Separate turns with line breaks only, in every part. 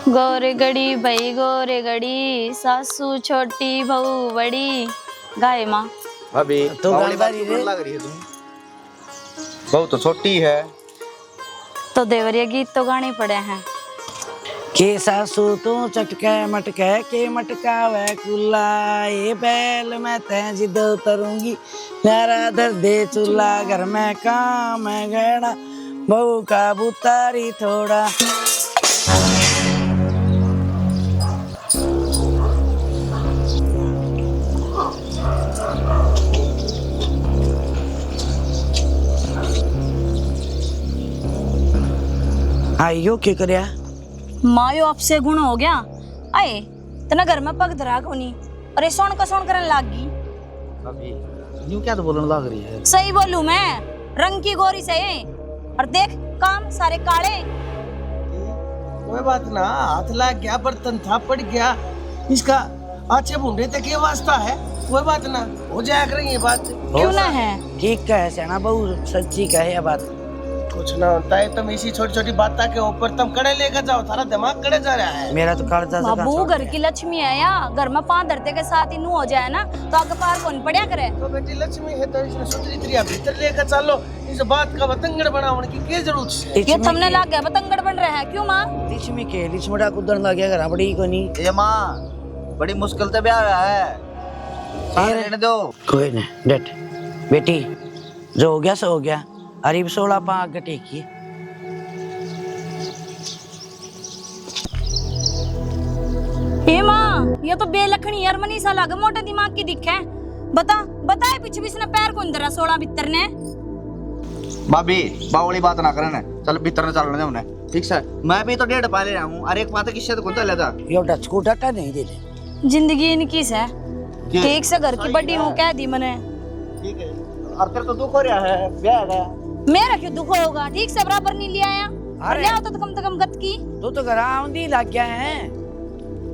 गोरे गड़ी भाई गोरे गड़ी, सासू छोटी बहू बड़ी। गाय माँ
अभी
तो
बावली बात
गाड़ी
क्यों लग रही है तुम? बहू तो छोटी है।
तो देवरिया गीत तो गाने पड़े हैं।
के सासू तू चटके मटके के मटका वह कुल्ला, ये बैल मैं तय जिद उतरूंगी, मेरा दर्दे चूल्हा, घर में काम है गड़ा, बहू का बुतारी थोड़ा। हाँ यो क्या करया?
मायो आपसे गुण हो गया आए तना घर में पग धरा कोनी, अरे सोन का सोन करने लाग गई।
अभी यूं क्या तो बोलने लग रही है?
सही बोलूं मैं, रंग की गोरी से और देख काम सारे काले।
कोई बात ना, हाथ लग गया, बर्तन था पड़ गया, इसका अच्छे बूढ़े तक ये वास्ता है। कोई बात ना, हो जाया करेंगे ये बात।
क्यों ना है?
ठीक कहे सेना बहू, सच्ची कहे ये बात।
कुछ ना होता है, तुम इसी छोटी छोटी बात के ऊपर तुम कड़े लेकर जाओ, थारा दिमाग कड़े जा रहा है।
मेरा तो कालजा
बाबू घर की लक्ष्मी है या घर में पांव धरते के साथ ही नू हो जाए ना तो आगे पार कौन पड़िया करे।
तो बेटी लक्ष्मी है तो इसने सुतरी त्रिया भीतर लेकर चलो, इस बात का बतंगड़ बनाने की क्या जरूरत है?
ये थमने लग गया, बतंगड़ बन रहा है। क्यों माँ?
लिचमी के लिचमड़ा कुदन लग गया, घर बड़ी को नहीं।
ये माँ बड़ी मुश्किल से ब्याह हुआ है, सारे रहने दो।
कोई नहीं डट बेटी, जो हो गया सो हो गया। अरीब 16 पा आगे टेकी।
हे माँ, ये तो बेलखनी यार मनी सा लगा, मोटे दिमाग की दिख है। बताए पीछे भी इसने पैर को अंदर 16 भीतर ने।
भाभी बावली बात ना करे ना, चल भीतर न चलने दे उन्हें, ठीक है? मैं भी तो 1.5 पा ले रहा हूँ, अरे एक बात किससे तो कौन लेता?
यो डच को डाटा नहीं दे दे।
जिंदगी इनकी से ठीक से घर की बड़ी हूँ कह दी मैंने।
ठीक है, और तेरे तो दुख हो रहा है, ब्याह है।
मेरा क्यों दुख होगा? ठीक से बराबर नहीं लिया आया, और लिया होता तो कम से कम गत की।
तू तो घर आंधी लग गया है,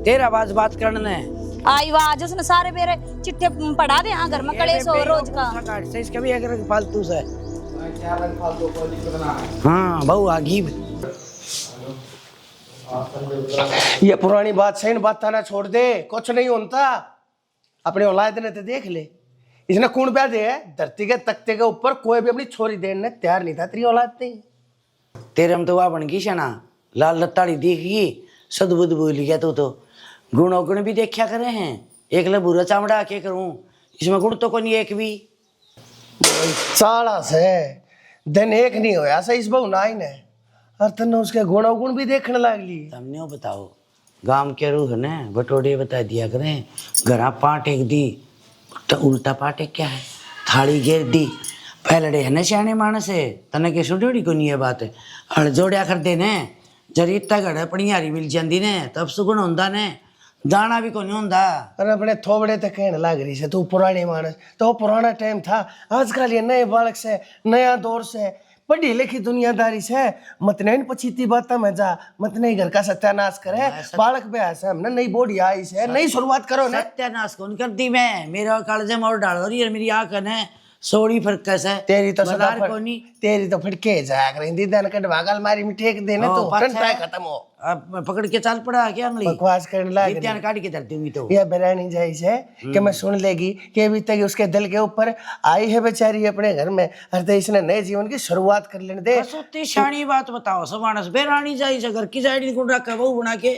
तेरा आवाज बात करने।
आई वाज उसने सारे मेरे चिट्ठे पढ़ा दे। हाँ घर में कलेश हो रोज का।
काट से इसका भी अगर फालतू से। हाँ बहु आगी।
ये पुरानी बात सही बात ना छोड़ दे, कुछ नहीं होता। अपने औलाद ने तो देख ले, इसने कौन ब्याह दे है? धरती के तख्ते के ऊपर कोई भी अपनी छोरी देने तैयार नहीं था, तेरी औलाद थी।
तेरे में तो वह बन गई शना, लाल लताड़ी देख गई, सदबुद बोल गया। तो गुण अवगुण भी देखा करे हैं, एक ले बुरा चामड़ा के करूं, इसमें गुण तो कोई एक भी।
साला से दिन एक नहीं होया सही इस बहु नाइन है, और तन्ने उसके गुण अवगुण भी देखने लग ली।
तुमने बताओ गांव के रूह ने बटोड़े बता दिया करें, घरा पाट एक दी तो उल्टा पाट एक क्या है, थाली घेर दी। पहलड़े है ना सियाने मानस है, तने के सुडोड़ी को नहीं है बात है, हड़ जोड़िया कर देने जरी इतना गड़ा पड़ियारी मिल जाती ने तब सुगुण होंदा ने, दाना भी को नहीं होंदा।
अरे अपने थोबड़े तक कहने लग रही से तू पुराने मानस, तो पुराना टाइम था। आजकल ये नए बालक से, नया दौर से, पढ़ी लिखी दुनियादारी से, मत नहीं पछीती बातें में जा, मत नहीं घर का सत्यानाश करे। बालक ब्याह से हमने नई बॉडी आई से, नई शुरुआत करो ना।
सत्यानाश कौन कर दी मैं? मेरा कालजे में और डाल रही है, मेरी आंख है सोड़ी फर्क कैसे?
तेरी तो सदा
कोनी,
तेरी तो फटके जाया करें दिन कटवागा अलमारी में ठेक देने तो टंटा खत्म हो।
अब पकड़ के चाल पड़ा क्या अंगली?
बकवास करने लग
ध्यान काट के धरती हूँ तो
ये बेरानी जाई से कि मैं सुन लेगी कि अभी तक उसके दिल के ऊपर आई है बेचारी अपने घर में, हर इसने नए जीवन की शुरुआत कर लेने दे।
सत्य शानी बात बताओ, समानस बेरानी जाई से घर की साइड को रखा बहू बना के।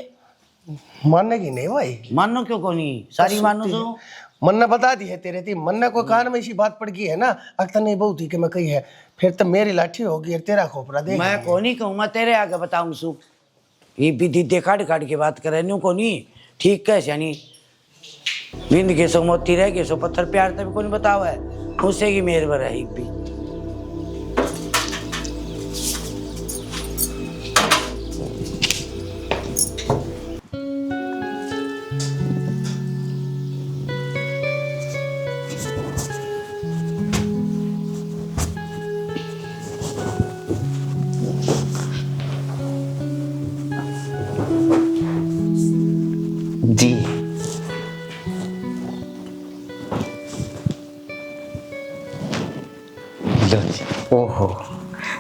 मानने की नहीं भाई,
मानो क्यों को नहीं, सारी मानो तो
मन ने बता दी है तेरे थी, मन ने कोई कान में ऐसी बात पड़ गई है ना, अक्ता नहीं बहुत थी कि मैं कही है, फिर तो मेरी लाठी होगी और तेरा खोपड़ा देख।
मैं को नहीं कहूँ, मैं तेरे आगे बताऊँ सु ये भी दीदे काट काट के बात करे न्यू को नहीं ठीक कैसे यानी बिंद के सो मोती रह के सो पत्थर प्यार तभी को नहीं बतावा है, उससे की मेहर बर है एक भी।
जी लो जी। ओहो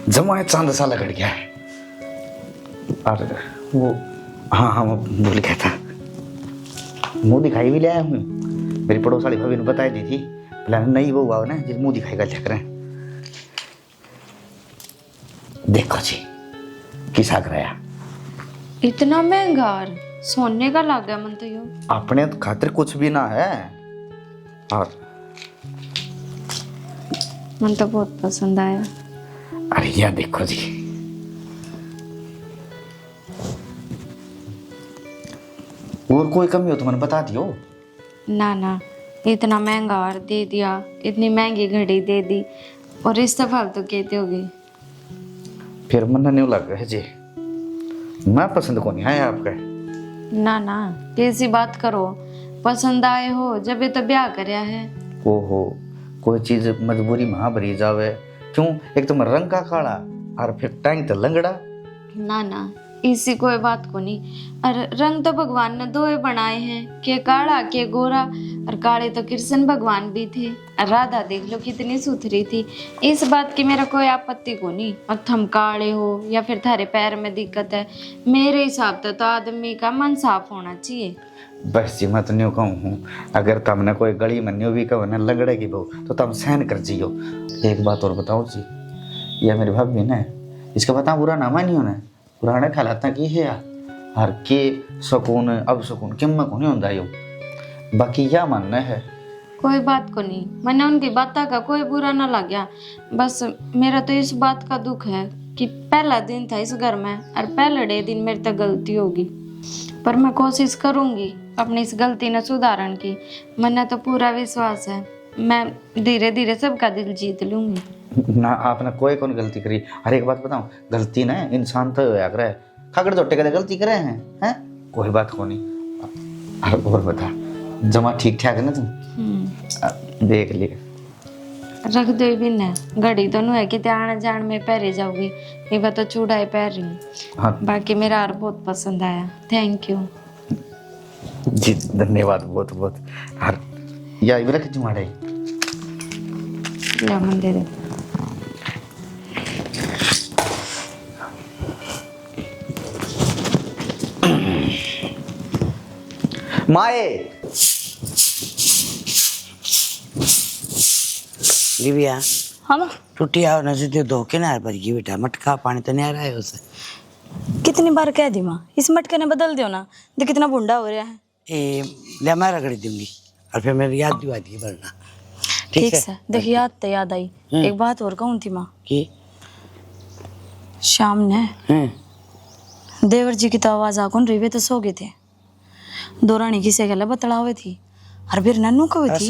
जमा चांद सा लग गया है। और वो हाँ हाँ मैं भूल गया था, मुंह दिखाई भी ले आया हूँ। मेरी पड़ोस वाली भाभी ने बताई दी थी, प्लान नहीं वो हुआ ना जिस मुंह दिखाई का चक्कर है। देखो जी किस आग रहा,
इतना महंगा सोने का लग गया मन तो यो।
अपने खातिर कुछ भी ना है। और
मन तो बहुत पसंद आया।
अरे यार देखो जी, और कोई कमी हो तो मैंने बता दियो।
ना ना, इतना महंगा हार दे दिया, इतनी महंगी घड़ी दे दी, और इस दफा तो कहते होगी।
फिर मन नहीं लग रहा है जी, मैं पसंद को नहीं आया आपका।
ना ना, कैसी बात करो, पसंद आए हो जब ये तो ब्याह करया है।
ओहो, कोई चीज मजबूरी में भरी जावे क्यों? एक तो मैं रंग का काला और फिर टैंक तो लंगड़ा।
ना ना, इसी कोई बात को नहीं। और रंग तो भगवान ने दो ही बनाए हैं, के काला के गोरा, और काले तो कृष्ण भगवान भी थे, और राधा देख लो कितनी सुथरी थी। इस बात की मेरा कोई आपत्ति को नहीं। और तुम काले हो या फिर थारे पैर में दिक्कत है, मेरे हिसाब से तो आदमी का मन साफ होना चाहिए।
बस जी मैं तो न्यू कहूँ हूँ, अगर तुमने कोई गली में न्यू भी कहो ना लंगड़े की बहू तो तुम सहन कर जियो। एक बात और बताओ जी, ये मेरी भाभी ने इसका बता बुरा नामा नहीं होना, पुराने ख्यालात की है हर के सुकून अब सुकून किम में को नहीं होता यो। बाकी क्या मानना है,
कोई बात को नहीं, मैंने उनकी बात का कोई बुरा ना लग गया। बस मेरा तो इस बात का दुख है कि पहला दिन था इस घर में, और पहले दिन मेरी तो गलती होगी, पर मैं कोशिश करूंगी अपनी इस गलती ने सुधारन की। मैंने तो पूरा विश्वास है, मैं धीरे धीरे सबका दिल जीत लूंगी।
ना आपने कोई कौन गलती करी। हर एक बात बताऊं, गलती ना इंसान तो होया करे, खगड़ जोटे के गलती करे हैं कोई बात को नहीं। और बता जमा ठीक ठाक है ना तुम? देख लिए
रख दो भी न, घड़ी तो है कि आने जान में पहरे जाऊंगी, ये बात तो चूड़ा पहन रही हूँ।
हाँ
बाकी मेरा और बहुत पसंद आया, थैंक यू
जी, धन्यवाद बहुत बहुत। हर या इबरा कितनी मारे
ले मन दे दे।
माए
लिविया
हाँ माँ,
टूटी आओ नजर दे दो के ना भर गई बेटा, मटका पानी तो नहीं आ रहा है उसे।
कितनी बार कह दी माँ, इस मटके ने बदल दियो ना, देख कितना बुंडा हो रहा है।
ए ले मैं रगड़ी दूंगी और फिर मेरी याद दिवा दी भरना।
ठीक है, देख याद तो याद आई। एक बात और कहूँ थी माँ,
कि
शाम ने देवर जी की तो आवाज आकुन रही तो सो गए थे, दोरानी किसे गले बतला हुए थी, और फिर नन्नू कहे थी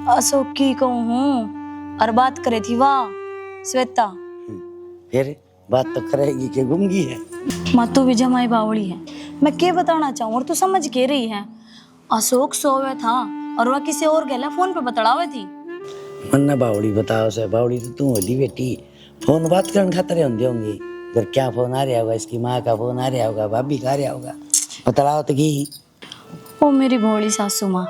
अशोक की कहूँ हूँ, और बात करे थी वाह श्वेता।
फिर बात तो करेगी कि गुंगी है।
माँ तू भी जमाई बावड़ी है, मैं क्या बताना चाहूँ और तू समझ के रही है। अशोक सोवे था और वह किसी और गला फोन पे बतलावे थी।
मन्ना बावड़ी बताओ से, बावड़ी तो तू होली बेटी, फोन बात करने खातर होंगे घर, क्या फोन आ रहा होगा, इसकी माँ का फोन आ रहा होगा, भाभी का आ रहा होगा, बतलाओ तो की।
ओ मेरी भोली सासू माँ,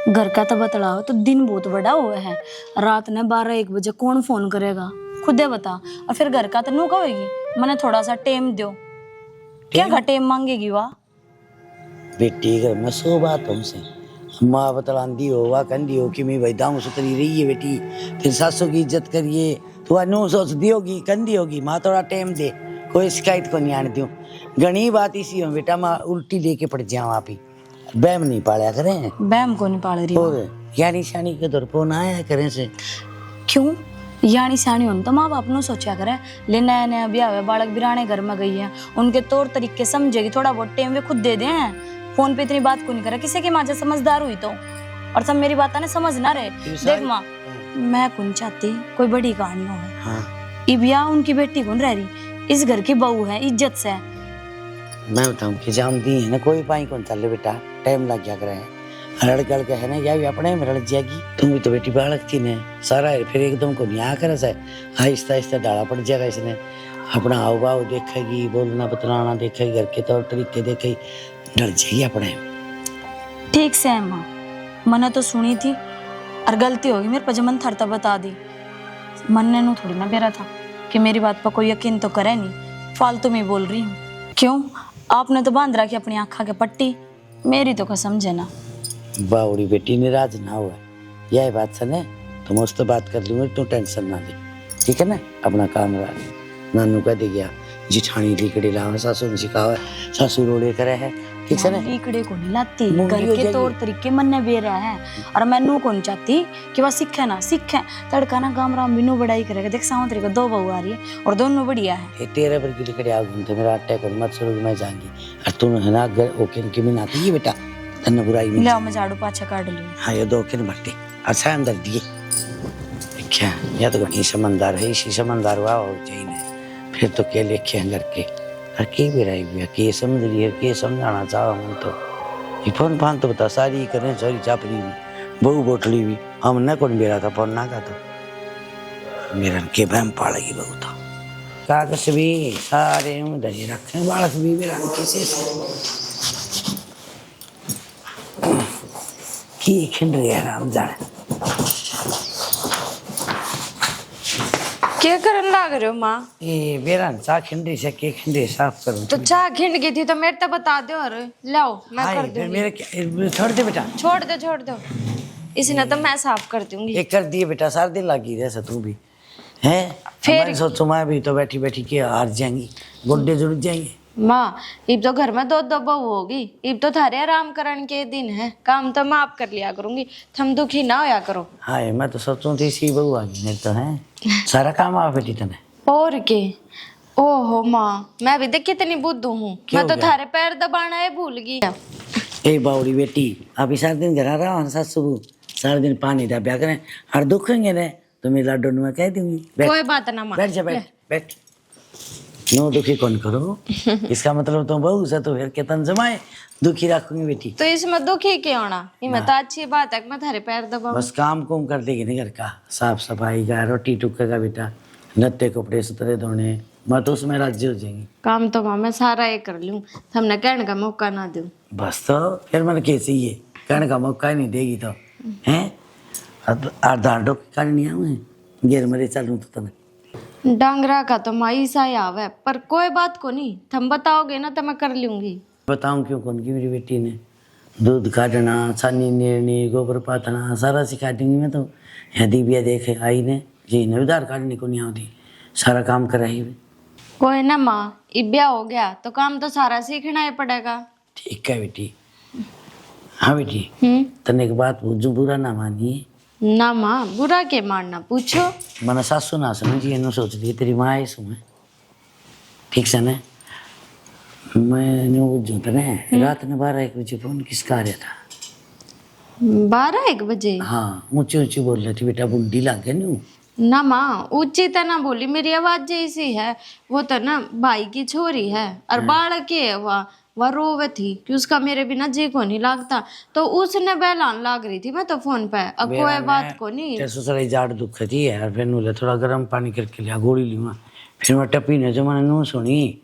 घर का तो बतलाओ तो दिन बहुत बड़ा हुआ है, रात ने 12-1 बजे कौन फोन करेगा खुदे बता। और फिर घर का तो नू कहेगी मैंने थोड़ा सा टेम दो, क्या का टेम मांगेगी वाह।
बेटी घर में सो बात हमसे, माँ बतलांदी हो वाह कंदी हो कि मैं भाई दाऊ सुतरी रही है बेटी, फिर सासू की इज्जत करिए, तू नू सोचती होगी कंदी होगी, माँ थोड़ा टेम दे, कोई शिकायत को नहीं आने दूँ। घनी बात इसी हो बेटा, माँ उल्टी लेके पड़ जाऊँ आप ही, बैम नहीं पाया करें।
बैम को नहीं पाल रही
और यानी शानी के दर फोन आया करें से
क्यों, यानी सियाणी हो तो माँ बाप नो सोचा करे, ले नया नया ब्याह हुआ, बालक बिराने घर में गई है, उनके तौर तरीके समझेगी, थोड़ा बहुत टाइम वे खुद दे दे हैं, फोन पे इतनी बात को नहीं करे। किसी की माँ जब समझदार हुई तो, और सब मेरी बात ना समझ ना रहे। देख माँ, मैं कौन चाहती कोई बड़ी कहानी हो, ये ब्याह उनकी बेटी कौन रह रही, इस घर की बहू है, इज्जत से।
मैं बताऊं कि जानती है ना, कोई पाई कौन चल बेटा, टाइम लग गया करे, रड़ गल के है ना, या भी अपने में रड़ जाएगी। तुम भी तो बेटी बालक थी ने, सारा फिर एकदम को नहीं आ करे से, आहिस्ता आहिस्ता डाला पड़ जाएगा इसने, अपना हाव भाव देखेगी, बोलना बतलाना देखेगी, घर के तौर तरीके देखेगी, डर जाएगी अपने।
ठीक से है माँ, मैंने तो सुनी थी और गलती होगी मेरे पर, जमन थरता बता दी। मन ने नू थोड़ी ना बेरा था कि मेरी बात पर कोई यकीन तो करे नहीं, फालतू में बोल रही हूँ। क्यों, आपने तो बांध रखी अपनी आँखा के पट्टी, मेरी तो कसम जना।
बावड़ी बेटी नाराज ना हुआ, यह बात सुने तो मैं उससे बात कर लूंगी, तू टेंशन ना ले, ठीक है ना। अपना काम रहा नानू कह दे गया जिठानी लिकड़ी लावा, सासू ने सिखावा, सासू रोड़े करे है, ठीक है ना।
लिकड़े को नहीं लाती,
मूंगी
घर
हो
के
जाएगी।
तौर तरीके मन ने बे रहा है, और मैनू को नहीं चाहती कि वह सीखे ना सीखे। तड़का ना गाम राम बिनू बड़ाई करेगा, देख सावंतरी को 2 बहू आ रही है और दोनों बढ़िया है।
ये तेरे पर की लिकड़ी आ घूमते मेरा अटैक और मत छोड़ो मैं जाऊंगी, और तू है ना घर ओके की भी नाती ये बेटा तन्ने बुराई नहीं।
ले मैं झाड़ू पाछा काट लूँ।
हाँ ये 2 किन भट्टे अच्छा अंदर दिए क्या, या तो घनी समझदार है, इसी समझदार हुआ और चाहिए फिर तो क्या लिखे हैं घर के, और के भी रही हुई के समझ रही है, के समझाना चाहो मन तो ये फोन फान तो बता सारी करें, सारी चापड़ी भी बहू बोटली भी हम न कौन बेरा था फोन ना का तो मेरा के बहम पाड़ेगी बहू था कागज भी सारे दही रखे बालक भी मेरा किसे की खिंड गया राम जाने।
क्या करन लाग रहे हो माँ?
ये बेरा चा खिंडी से के खिंडी साफ करूं
तो चाह खिंड गई थी तो मेरे तो बता दो, और लाओ मैं कर
फिर
दूंगी।
मेरे छोड़ दे बेटा,
छोड़ दो इसने तो मैं साफ कर दूंगी।
ये कर दिए बेटा, सारा दिन लगी रहे तू भी है।
फिर
सोचो मैं भी तो बैठी बैठी के हार जाएंगी, गुड्डे जुड़ जाएंगे।
माँ इब तो घर में 2 बहू होगी, इब तो थारे आराम करन के दिन है, काम तो मैं आप कर लिया करूंगी, थम दुखी ना होया करो।
हाँ मैं तो सोचूं थी इसी बहू आ गई नहीं तो है सारा काम आ बेटी तने।
और के ओहो माँ मैं भी देख कितनी बुद्धू हूँ, मैं तो थारे पैर दबाना है भूल गई।
ए बावड़ी बेटी अभी सारा दिन घर आ रहा हूँ सासू, सारा दिन पानी दा ब्याह करें और दुखेंगे ने तो मेरी लाडो में कह दूंगी
कोई बात ना माँ,
बैठ जा बैठ नो दुखी कौन करो इसका मतलब तो बहू से तो फिर के तन जमाए दुखी रखूंगी बेटी।
तो इसमें दुखी क्यों होना, ये तो अच्छी बात है कि मैं थारे पैर दबाऊं।
बस काम कुम कर देगी नहीं घर का, साफ सफाई का, रोटी टुक्के का बेटा, नत्ते कपड़े सुतरे धोने, मैं तो उसमें राज्य हो जाएंगी।
काम तो माँ मैं सारा ये कर लूँ, हमने कहने का मौका ना दूं।
बस तो फिर मैंने कैसे ही कहने का मौका ही नहीं देगी तो हैं आधार करनी आऊँ गेर मरे चलूँ तो तुम्हें
डांगरा का तो माई सा ही आवे, पर कोई बात को नहीं, थम बताओगे ना तो मैं कर लूंगी।
बताऊँ क्यों कौन की मेरी बेटी ने दूध काटना, छानी नेरनी, गोबर पाथना सारा सिखा दूंगी मैं तो। यदि भी देखे आई ने जी नवीदार काटने को नहीं आती, सारा काम कराई।
कोई ना माँ, अब ब्याह हो गया तो काम तो सारा सीखना ही पड़ेगा।
ठीक है बेटी। हाँ बेटी तने एक बात पूछूं, बुरा ना मानिए।
ना माँ बुरा के मानना, पूछो।
मना सासू ना समझिए नो सोच रही तेरी माँ है सुमे ठीक से ना। मैं नो बुझूं तने रात ने 12-1 बजे फोन किसका आ रहा था?
12-1 बजे?
हाँ ऊंची ऊंची बोल रही थी बेटा, बुंडी लाग गई न्यू।
ना माँ ऊंची तो ना बोली, मेरी आवाज जैसी है, वो तो ना भाई की छोरी है और बालक है, वह रोवे थी कि उसका मेरे बिना जी को नहीं लगता, तो उसने बहलान लाग रही थी मैं तो फोन पे। अब कोई बात को नहीं।
जैसे सर जाड़ दुख थी यार, फिर नूले थोड़ा गर्म पानी करके लिया, गोली ली मैं, फिर मैं टपी ने जो मैंने नू सुनी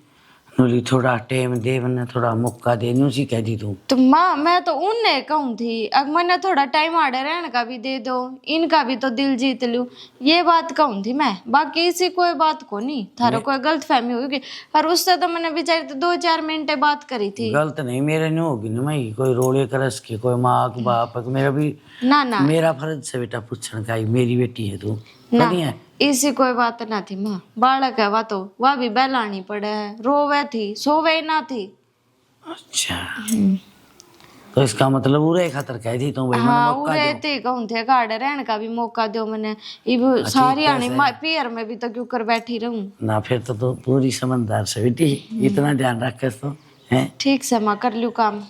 नूली थोड़ा टाइम दे, मैंने थोड़ा मौका दे, नू सी कह दी तू।
तो माँ मैं तो उनने कहूँ थी अब मैंने थोड़ा टाइम आड़े रहने का भी दे दो, इनका भी तो दिल जीत लूँ, ये बात कहूँ थी मैं, बाकी इसी कोई बात को नहीं। थारा कोई गलत फहमी होगी, और उससे तो मैंने बेचारी तो 2-4 मिनट बात करी थी।
गलत नहीं मेरे नहीं होगी ना, मैं कोई रोड़े करस के कोई माँ के बाप मेरा भी
ना ना
मेरा फर्ज से बेटा पूछने का, मेरी बेटी है तू
ना
नहीं है।
इसी कोई बात ना थी माँ, बालक है वह तो वह भी बहलानी पड़े है, रोवे थी सोवे ना थी।
अच्छा तो इसका मतलब उरे खातर कह दी तू भाई मैंने
हाँ
मौका
उरे
दो।
थे कहूँ थे गाड़े रहने का भी मौका दो मैंने, इब सारी आनी पियर में भी तो क्यों कर बैठी रहूं।
ना फिर तो तू पूरी समझदार से बेटी, इतना ध्यान रख के तो है।
ठीक से माँ कर लूँ काम।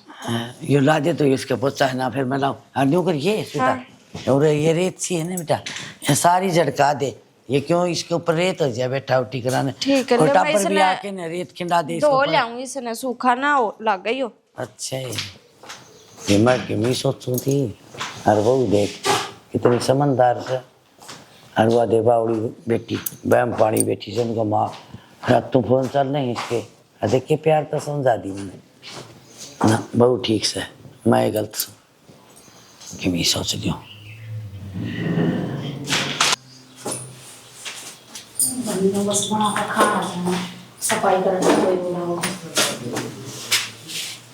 ये ला दे तो इसके पोचा है ना, फिर मैं लाऊं न्यू कर ये बेटा। और ये रेत सी है ना बेटा, ये सारी झड़का दे, ये क्यों इसके ऊपर रेत हो जाए बेटा उठी कराने।
ठीक है,
और
ले
टापर
मैं
भी
इसने
आके ना रेत खिंडा दे इसके
धो
ऊपर।
लाऊं, इसने सूखा ना हो लग गई हो।
अच्छा ये मैं कि मैं सोचूं थी, और वो देख कितनी समझदार से, और वो दे बावड़ी बेटी बैम पानी बेटी से उनका माँ रात तू फोन चल नहीं इसके, देखिए प्यार तो समझा दी मैंने ना बहुत ठीक से, मैं गलत हूँ कि मैं सोच दी हूँ।
बस बना कर खाना सफाई करना कोई बोला होगा।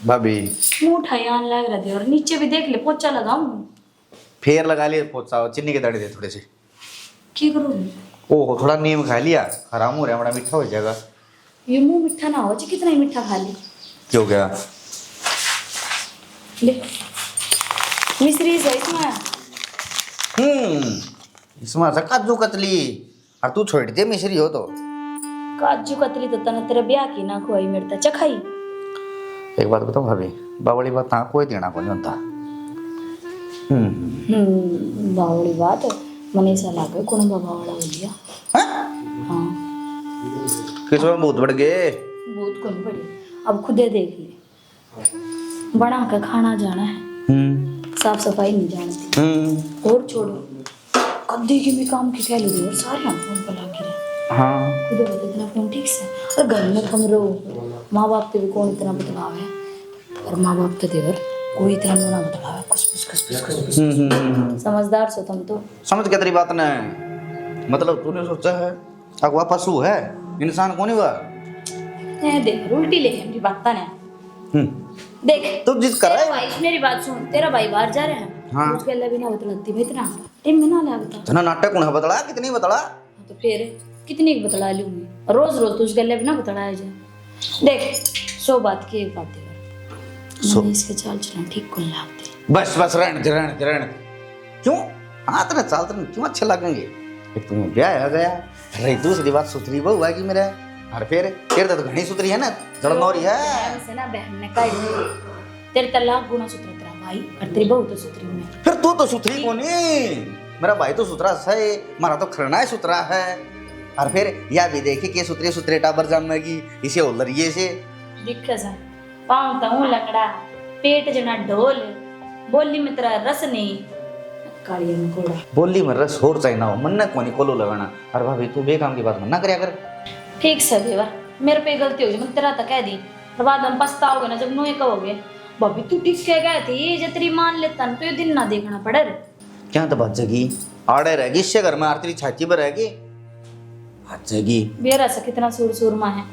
भाभी
मुंह उठाई आने लग रहा देवर, नीचे भी देख ले, पोछा लगाऊं।
फेर लगा लिए पोचा, चीनी के दाने दे थोड़े से।
की करूं?
ओहो थोड़ा नीम खा लिया, हराम हो रहा बड़ा मीठा हो जाएगा।
ये मुंह मीठा ना हो जी, कितना ही मीठा खा ली।
क्यों गया?
ले मिश्री है इसमें।
इसमें ऐसा काजू कतली, और तू छोड़ दे मिश्री हो तो।
काजू कतली तो तना तेरा ब्याह की ना खुआई मेरे चखाई।
एक बात बताओ भाभी, बावड़ी बात ना कोई देना को नहीं होता।
बावड़ी बात मने ऐसा लागे कौन बावड़ा हो गया। हाँ
किसमें भूत बढ़ गए?
बहुत कौन बड़ी, अब खुदे देख ले, बना कर खाना जाना है, साफ सफाई नहीं जानती। और छोड़ो कद्दी की भी काम की कह लो, और सारे हम फोन पर लाके रहे।
हाँ
खुदे बता इतना फोन ठीक से, और घर में तुम रहो, माँ बाप के भी कौन इतना बदलाव है, और माँ बाप के देवर कोई इतना ना बदलाव है, कुछ समझदार सो तुम तो।
समझ क्या तेरी बात ने, मतलब तूने सोचा है अगवा पशु है, इंसान कौन हुआ?
देख उल्टी ले मेरी बात ने देख।
तू जिस कर
तेरा भाई, मेरी बात सुन, तेरा भाई बाहर जा रहा है।
हाँ।
उसके अल्लाह भी ना बतलाती भाई, इतना टाइम में ना लगता
जना नाटक कौन है बतला, कितनी बतला?
तो फिर कितनी बतला लूंगी, रोज रोज तो उसके अल्लाह भी ना बतलाया जाए। देख 100 बात की एक बात है, मैंने इसके चाल चलन ठीक कौन लगते।
बस बस रहने दे। क्यों? हाँ तेरा चाल चलन क्यों अच्छे लगेंगे? एक तुम्हें ब्याह आ गया, रही दूसरी बात सुथरी बहू है कि मेरे, और फिर तेरे तो घनी सुथरी है ना, जड़नौरी है।
से ना बहन ने कहा तेरे तलाक गुना सुथरा तेरा भाई, और तेरी बहू तो सुथरी मैं।
फिर तू तो सुथरी कौन है? मेरा भाई तो सुथरा है, मारा तो खरना है सुथरा है, और फिर यह भी देखी कि सुथरे सुथरे टाबर जमेगी इसे उलरिए से
दिखे सा पाँव ताऊ लंगड़ा, पेट जना ढोल, बोली में तेरा रस नहीं, काली मकोड़ा।
बोली में रस होर चाहिए ना हो, मन न कोनी कोलो लगाना। और भाभी तू बेकाम की बात मत ना करया कर।
ठीक से देवर, मेरे पे गलती हो गई, मैं तेरा तक कह दी, और बाद में पछताओगे ना जब नोए कहोगे भाभी तू ठीक कह गए थी, जे तेरी मान लेता ना तो ये दिन ना देखना पड़े।
क्या तो बात जगी आड़े रहेगी, इससे घर में आरती छाती पर रहेगी बात जगी।
बेरा से कितना सुरमा है,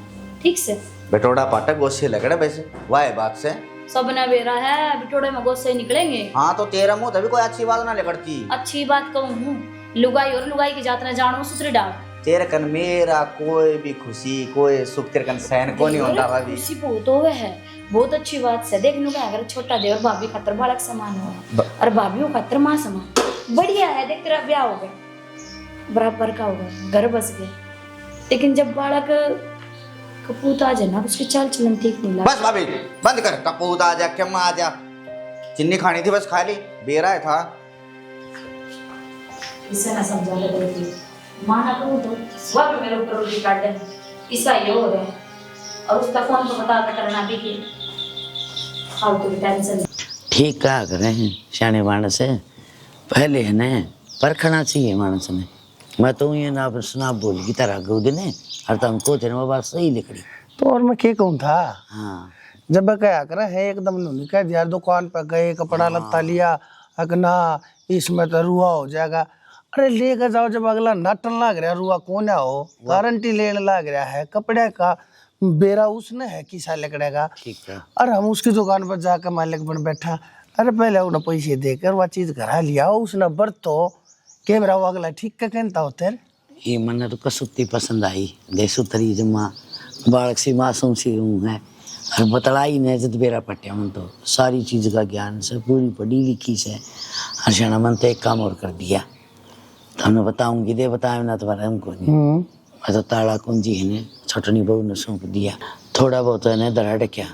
ठीक से
बेटोड़ा पाटक गोसे लगड़ा वैसे वाह बात से
सब ने बेरा है, बिटोड़े में गोसे निकलेंगे।
हाँ तो तेरा मुंह तभी कोई अच्छी बात ना लेकड़ती।
अच्छी बात कहूँ हूँ, लुगाई और लुगाई की जात न जानो सुथरी डाल।
तेरे कन मेरा कोई भी खुशी कोई सुख तेरे कन सहन को नहीं होता भाभी।
खुशी बहुत होवे है, बहुत अच्छी बात से देखने का, अगर छोटा देवर भाभी खतर बालक समान हो और भाभी खतर माँ समान, बढ़िया है। देख तेरा ब्याह हो गया, बराबर का होगा, घर बस गए, लेकिन जब बालक कपूत आ जाए ना, उसकी चाल चलन ठीक नहीं लगता।
बस भाभी बंद कर, कपूत आ जा क्या आ जा, चिन्नी खानी थी बस खा ली, बेरा था।
इससे ना समझा ले माना करूँ तो वक्त मेरे ऊपर रोटी काट दे, इसका ये हो रहा है, और उसका फोन तो बता करना भी कि फालतू की टेंशन।
ठीक कहा कर रहे हैं सियाने मानस है, पहले है ना परखना चाहिए मानस ने। मैं तो ये ना सुना बोल की तरह गौ दिन और तुमको तेरे वो बात सही लिखड़ी।
तो और मैं क्या कहूँ था,
हाँ
जब क्या करे है एकदम उन्होंने कह दिया दुकान पर गए, कपड़ा लत्ता लिया, अगना इसमें तो रुआ हो जाएगा। अरे लेकर जाओ, जब अगला नाटन लग रहा रुआ कौन हो, गारंटी लेने लग रहा है, कपड़े का बेरा उसने है किसा लकड़ेगा।
ठीक है।
अरे हम उसकी दुकान पर जाकर मालिक बन बैठा, अरे पहले उन्हें पैसे देकर वह चीज घर लिया, उसने बर्त तो कैमरा वो अगला ठीक का कहता होते।
ये मन तो कसुत्ती पसंद आई, देसु तरी जमा बालक सी मासूम सी हूँ है, और बतलाई ने जब बेरा पट्टिया मन तो सारी चीज का ज्ञान से पूरी पढ़ी लिखी से। हर्षणा मन तो एक काम और कर दिया, तो हमने बताऊंगी दे बताए ना तुम्हारा हमको नहीं। मैं तो ताला कुंजी है छोटनी बहू ने सौंप दिया, थोड़ा बहुत है ना दरा डक्या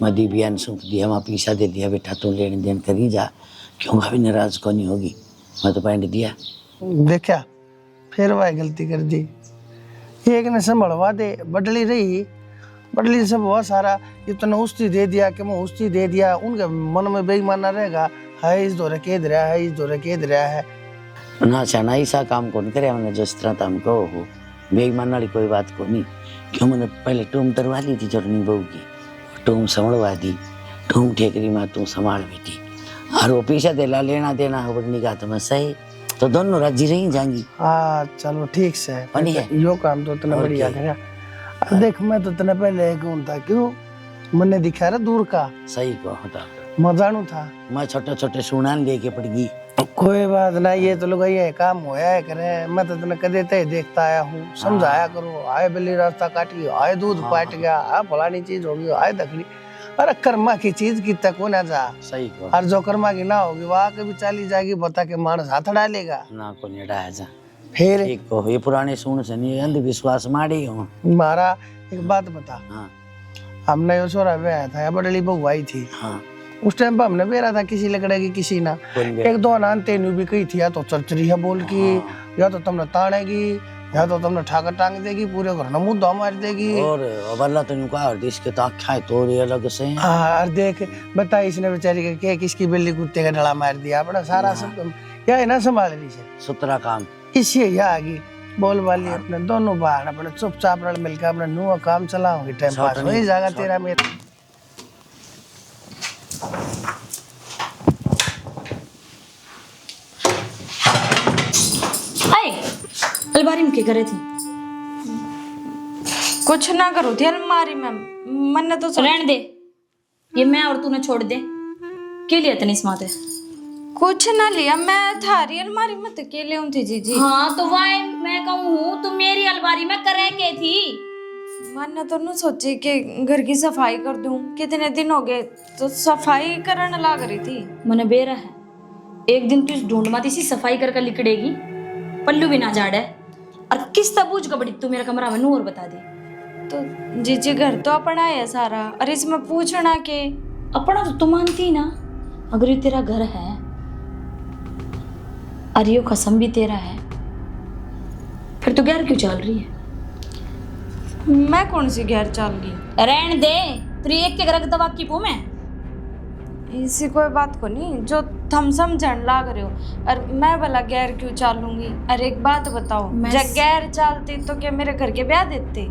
मदी बिया ने सौंप दिया, वहाँ पीछा दे दिया, बेटा तू लेने देन करी जा, क्यों भाभी नाराज को नहीं होगी। मैं तो पैंट दिया,
देखा फिर वह गलती कर दी, एक ने संभलवा दे, बदली रही, बदली से बहुत सारा इतना उस्ती दे दिया कि मैं उस्ती दे दिया, उनके मन में बेईमाना रहेगा, है इस दौरे केद रहा है, इस दौरे केद रहा है
ना चाहना ऐसा काम कौन करे मैंने जिस तरह तुम कहो हो, बेईमान वाली कोई बात को नहीं। क्यों मैंने पहले टूम तरवा ली थी छोटनी बहू की, टूम संभलवा दी, टूम ठेकरी में तू संभाल बेटी, और वो पीछे देला लेना देना हो बड़नी का तो मैं सही, तो दोनों राजी रही जाएंगी।
हाँ चलो ठीक से
बनी है
यो काम तो इतना बढ़िया कराया। अब देख मैं तो इतना पहले कहूँ था, क्यों मैंने दिखा रहा दूर का
सही को होता
मजाणु था।
मैं छोटे छोटे सुनान दे के पड़ गई।
कोई बात ना, ये तो लोग ये काम होया है करे। मैं तो तने कदे ते देखता आया हूँ, समझाया करो। आए बिल्ली रास्ता काट गई, आए दूध पाट गया, आ फलानी चीज होगी, आए दखड़ी। अरे कर्मा की चीज की तक हो ना जा।
सही को
और जो कर्मा की ना होगी वहां कभी चाली जाएगी, बता के मानस हाथ डालेगा
ना को निड़ा जा।
फिर
एक को ये पुराने सुन से नहीं अंधविश्वास माड़ी हो।
मारा एक बात बता,
हाँ
हमने यो छोरा भी आया था, या बड़ली बहू आई थी।
हाँ
उस टाइम पर हमने बेरा था किसी लकड़े की किसी ना एक दो अनान तेनू भी कही थी, या तो चरचरी है बोल की, या तो तुमने तानेगी, या तो तुमने ठाकर टांग देगी, पूरे घर न मुद्दा मार देगी।
और अबल्ला तो नुका हरदिश के तो आँखें तो रे अलग से हैं।
हाँ और देख बता, इसने बेचारी के किसकी बिल्ली कुत्ते का डला मार दिया अपना सारा सब। या है ना संभाल रही से
सुतरा काम
इसी या आगी बोल वाली अपने दोनों बाहर अपने चुपचाप रल मिलकर अपना नुआ काम चलाओगे, टाइम पास हो ही जाएगा तेरा मेरा।
आए अलमारी में क्या करे थे?
कुछ ना करो थी अलमारी में, मैंने तो
रहने दे, ये मैं और तूने छोड़ दे। के लिए इतनी स्मार्ट है?
कुछ ना लिया, मैं थारी अलमारी में तो के ले थी जीजी।
हाँ तो वाई मैं कहूँ तू मेरी अलमारी में करे के थी?
मैंने तो नहीं सोची कि घर की सफाई कर दूं, कितने दिन हो गए तो सफाई करने लग रही थी।
मैंने बेरा है, एक दिन तू इस ढूंढ मत इसी सफाई करके लिकड़ेगी, पल्लू भी ना जाड़े। और किस तबूज कबड्डी तू मेरा कमरा में नू और बता दे।
तो जीजी घर तो अपना है सारा, और इसमें पूछना के
अपना तो तू मानती ना, अगर ये तेरा घर है और ये कसम भी तेरा है, फिर तू गैर क्यों चल रही है?
मैं कौन सी गैर चल गई?
रहने दे, तेरी एक के घर दवा की पू मैं।
इसी कोई बात को नहीं जो थम समझण लाग रहे हो, और मैं भला गैर क्यों चालूंगी? अरे एक बात बताओ, जब गैर चालती तो क्या मेरे घर के ब्याह देते?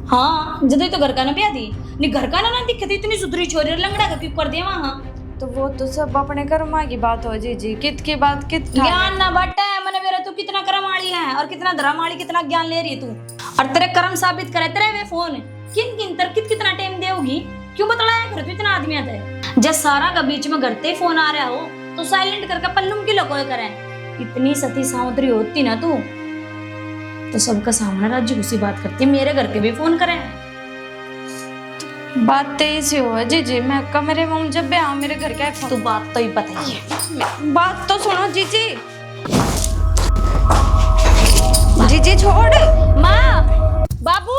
हाँ जब तो घर का ना ब्याह दी, नहीं घर का ना दिखती इतनी सुधरी छोरी लंगड़ा का क्यों कर दिया वहां?
तो वो तो सब अपने कर्मा की बात हो जी, कित की बात कित
ज्ञान ना बटे मैंने मेरा तू कितना कर्माड़ी है और कितना धर्माड़ी, कितना ज्ञान ले रही है तू। और तेरे कर्म साबित करे तेरे वे फोन किन किन तर कितना टाइम देगी, क्यों बतलाया कर तू इतना आदमी आता है? जब सारा का बीच में घरते फोन आ रहा हो तो साइलेंट करके पल्लुम की लोगों करे। इतनी सती सावत्री होती ना तू तो सबका सामने राज्य घुसी बात करती, मेरे घर के भी फोन करे।
बात तो ऐसी हो जी, मैं कमरे में हूँ जब ब्याह मेरे घर का
तू बात तो ही पता ही है।
बात तो सुनो जीजी। जीजी छोड़।
माँ बाबू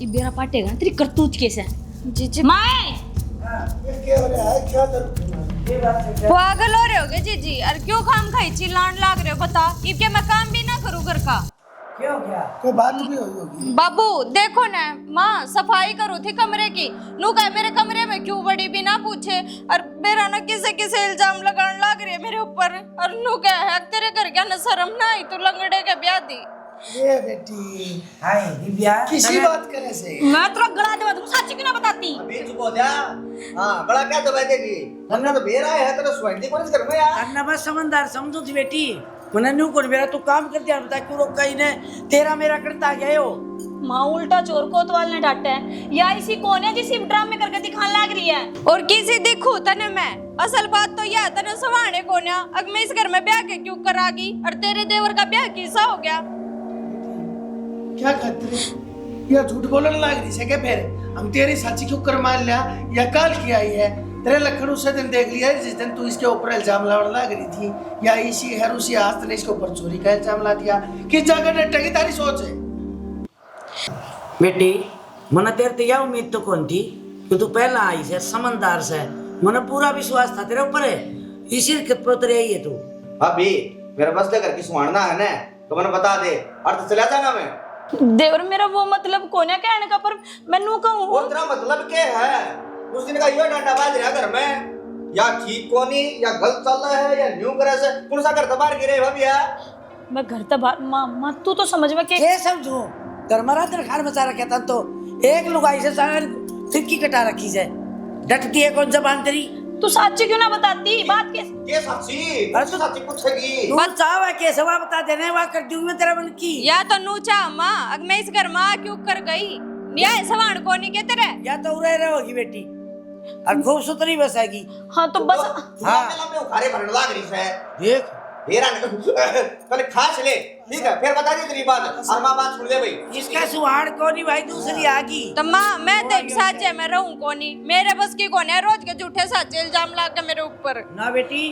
ये बेरा पाटेगा तेरी करतूत कैसे है?
जीजी
माए
पागल हो रहे होगे जीजी, और क्यों खाम खाई चिल्लान लाग रहे हो? बता इनके मैं काम भी ना करूँ घर का?
क्यों क्या कोई बात भी हुई होगी?
बाबू देखो ना, माँ सफाई करो थी कमरे की, नू कह मेरे कमरे में क्यों बड़ी बिना पूछे, और मेरा ना किसे इल्जाम लगाने लग रही है मेरे ऊपर, और नू कह है तेरे घर क्या न शर्म ना आई तू लंगड़े के ब्याह दी।
ये बेटी
हाय दिव्या
किसी बात करे से
मैं तेरा गला दबा दूं, सच क्यों ना बताती?
अभी चुप हो जा। हाँ बड़ा क्या दबा देगी, वरना तो बेरा है तेरा स्वयं कौन कर में यार।
अन्ना बस समझदार समझो थी बेटी, मैंने न्यू कर मेरा तू काम कर दिया बता क्यों रोका ही ने तेरा मेरा करता गए हो।
माँ उल्टा चोर कोतवाल ने डांटा है या इसी कौन है जिसी ड्रामे करके दिखाने लग रही है?
और किसी दिखू तने मैं, असल बात तो यह तने सवाने कौन है, अब मैं इस घर में ब्याह के क्यों करागी, और तेरे देवर का ब्याह किसा हो गया?
क्या खतरे या झूठ बोलने लग रही है क्या? फिर हम तेरी सच्ची क्यों कर मान लिया या काल की आई है? तेरे लखन उस दिन देख लिया जिस दिन तू इसके ऊपर इल्जाम लाने लग रही थी, या इसी है उसी हाथ ने इसके ऊपर चोरी का इल्जाम ला दिया। किस जगह डटेगी तारी सोच है?
बेटी मना तेरे ते यह उम्मीद तो कौन थी कि तू पहला आई से समझदार से, मना पूरा विश्वास था तेरे ऊपर है, इसी खतरे रही है तू।
अभी मेरा बस लेकर की सुहाना है ना तो मैंने बता दे अर्थ चला जाऊंगा मैं।
देवर मेरा वो मतलब कौन है कहने का, पर मैं नू कहूँ
वो तेरा मतलब क्या है? उस दिन का यो डंडा बाज रहा घर में, या ठीक कोनी या गलत चल रहा है या न्यू करे से कौन सा घर दबार गिरे भैया?
मैं घर तबार माँ तू तो समझ में के
ये समझो घर मरा तेरे खान बचा रखा था तो एक लुगाई से सागर फिरकी कटा रखी है, डटती है कौन जबान तेरी?
तू सच क्यों ना बताती बात के?
ये सच्ची
अरे तू
सच्ची पूछेगी।
तू चाह के सवा बता देने वा कर दूं मैं तेरा मन की।
या तो नू चाह माँ, अब मैं इस घर में क्यों कर गई,
न्याय सवाण को नहीं कहते रहे।
या तो उड़े रहोगी बेटी और खूब सुथरी बसेगी।
हाँ तो बस
हाँ
खारे भरने लाग रही है
देख
हेरा पहले खास ले, ठीक है फिर बता दी तेरी बात। अब मां बात सुन ले भाई।
इसका सुहाड़ को नहीं भाई, दूसरी आगी।
तो माँ मैं तेरे साथ में रहूं को नहीं, मेरे बस की कौन है रोज के झूठे साचे इल्जाम ला के मेरे ऊपर।
ना बेटी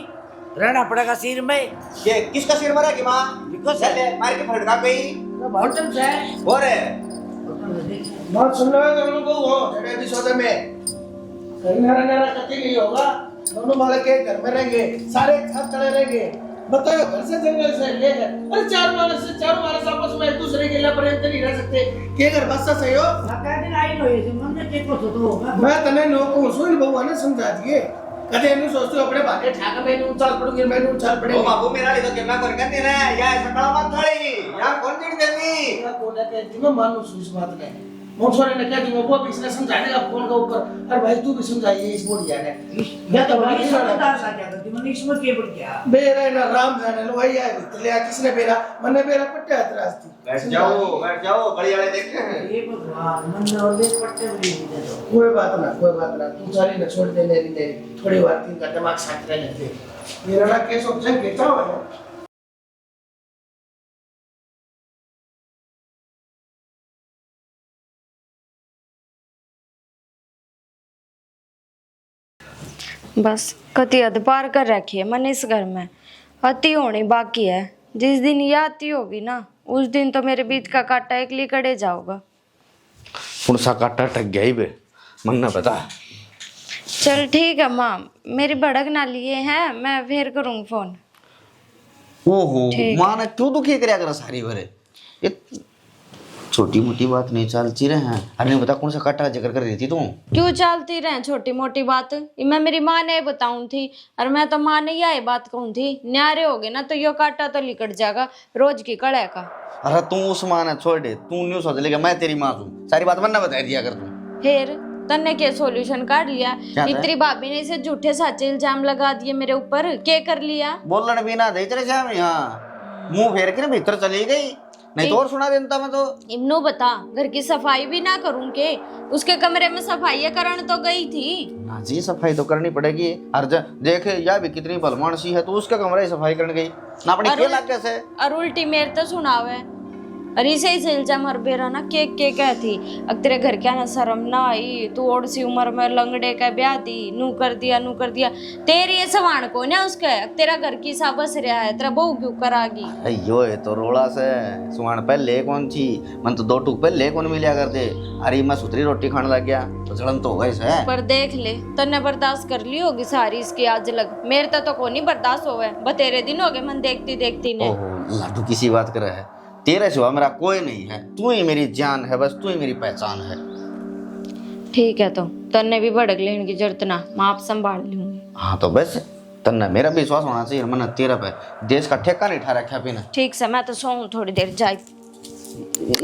रहना पड़ेगा सिर में।
ये किसका सिर मरा कि मां
बिल्कुल
चले मार के फटका गई
होटल से
और
बात सुन रहे हो तुम लोग हो तेरे एपिसोड में कहीं नरा नरा कति नहीं होगा। दोनों बालक के घर में रहेंगे, सारे साथ खड़े रहेंगे। बताओ घर से जंगल से लेकर अरे चारों मानस आपस में एक दूसरे के लिए प्रेम नहीं रह सकते। के घर बस्ता सही हो
दिन आई लो ये मन में के को तो होगा।
मैं तने लोग को सुन भगवान ने समझा दिए। कदे इन्हें सोचते हो अपने भागे ठाका में इन चाल पड़ूंगी मैं इन चाल पड़ेगी।
ओ बाबू मेरा ले तो के मैं कर कहते ना या ऐसा कड़ा मत खड़ी या कौन चिढ़ देती
क्या कोना कहती मैं मानू इस बात में। मोछोरे ने कह दी वो पिछले समझा देगा फोन का ऊपर। अरे भाई तू भी समझाइए इस बोलिया ने या तो बड़ी समझदार सा क्या करती मन इसमें के बढ़ गया बेरा ना राम जाने लो भैया ले किसने बेरा मने बेरा पट्टे हतरास थी।
बैठ जाओ गली वाले देखे हैं।
ये भगवान मन और देख पट्टे बड़ी दे दो।
कोई बात ना तू सारी न छोड़ दे मेरी थोड़ी बार तीन का दिमाग साथ रहने दे। मेरा ना केस ऑप्शन कहता है
बस कति हद पार कर रखी है मैंने इस घर में। अति होनी बाकी है। जिस दिन ये आती होगी ना उस दिन तो मेरे बीच का कांटा एक लिकड़े जाओगा।
पुनसा काटा टक गया ही बे मन ना बता।
चल ठीक है माँ, मेरी भड़क ना लिए हैं, मैं फिर करूँगी फोन।
ओहो
ठीक
मां ने क्यों दुखी करया कर सारी भरे ये छोटी मोटी बात नहीं चलती रहे हैं। अरे नहीं बता कौन सा काटा जिक्र कर रही थी तू।
क्यों चलती रहे छोटी मोटी बात, मैं मेरी माँ ने बताऊं थी और मैं तो माँ ने यही बात कहूँ थी न्यारे हो गए ना तो यो काटा तो लिकट जाएगा रोज की कड़े का।
अरे तू उस मां ने छोड़ दे, तू न्यू सोच लेगा मैं तेरी माँ हूँ सारी बात मन ना बता दिया कर तू।
फिर तन्ने के सॉल्यूशन काट लिया।
क्या था?
इतनी भाभी ने इसे झूठे साचे इल्जाम लगा दिए मेरे ऊपर, क्या कर लिया।
बोलन भी ना दे तेरे सामने। हाँ मुंह फेर के ना भीतर चली गई नहीं तो और सुना देता मैं तो।
इमनो बता घर की सफाई भी ना करूं के, उसके कमरे में सफाई करने तो गई थी
ना जी सफाई तो करनी पड़ेगी। और देख या भी कितनी भलमान सी है तो उसका कमरा ही सफाई करने गई ना अपने के लाके से।
और उल्टी मेरे तो सुनावे और इसे इल्जाम हर बेरा ना के कहती अब तेरे घर क्या ना शर्म ना आई, तू ओड सी उम्र में लंगड़े का ब्याह दी, नू कर दिया तेरी ये सवान को ना उसके तेरा घर की सा बस रहा है, तेरा बहू क्यों करागी।
अयो ये तो रोड़ा से सुहान पहले कौन थी मन तो 2 टूक पहले कौन मिलिया करते। अरे मैं सुथरी रोटी खाने लग गया तो जलन तो होगा इसे।
पर देख ले तन्ने बर्दाश्त कर ली होगी सारी इसकी आज लग, मेरे तो कोई नहीं बर्दाश्त होवे बतेरे दिन हो गए मन देखती ने।
ओहो लाडू किसी बात कर है, तेरे सिवा मेरा कोई नहीं है, तू ही मेरी जान है, बस तू ही मेरी पहचान है।
ठीक है तो तन्ने भी भड़क लेने की जरूरत ना, मैं आप संभाल लूंगी।
हाँ तो बस तन्ना मेरा भी विश्वास होना चाहिए मन तेरा पे देश का ठेका नहीं ठा रखा पीना।
ठीक से मैं तो सोऊं थोड़ी देर जाए।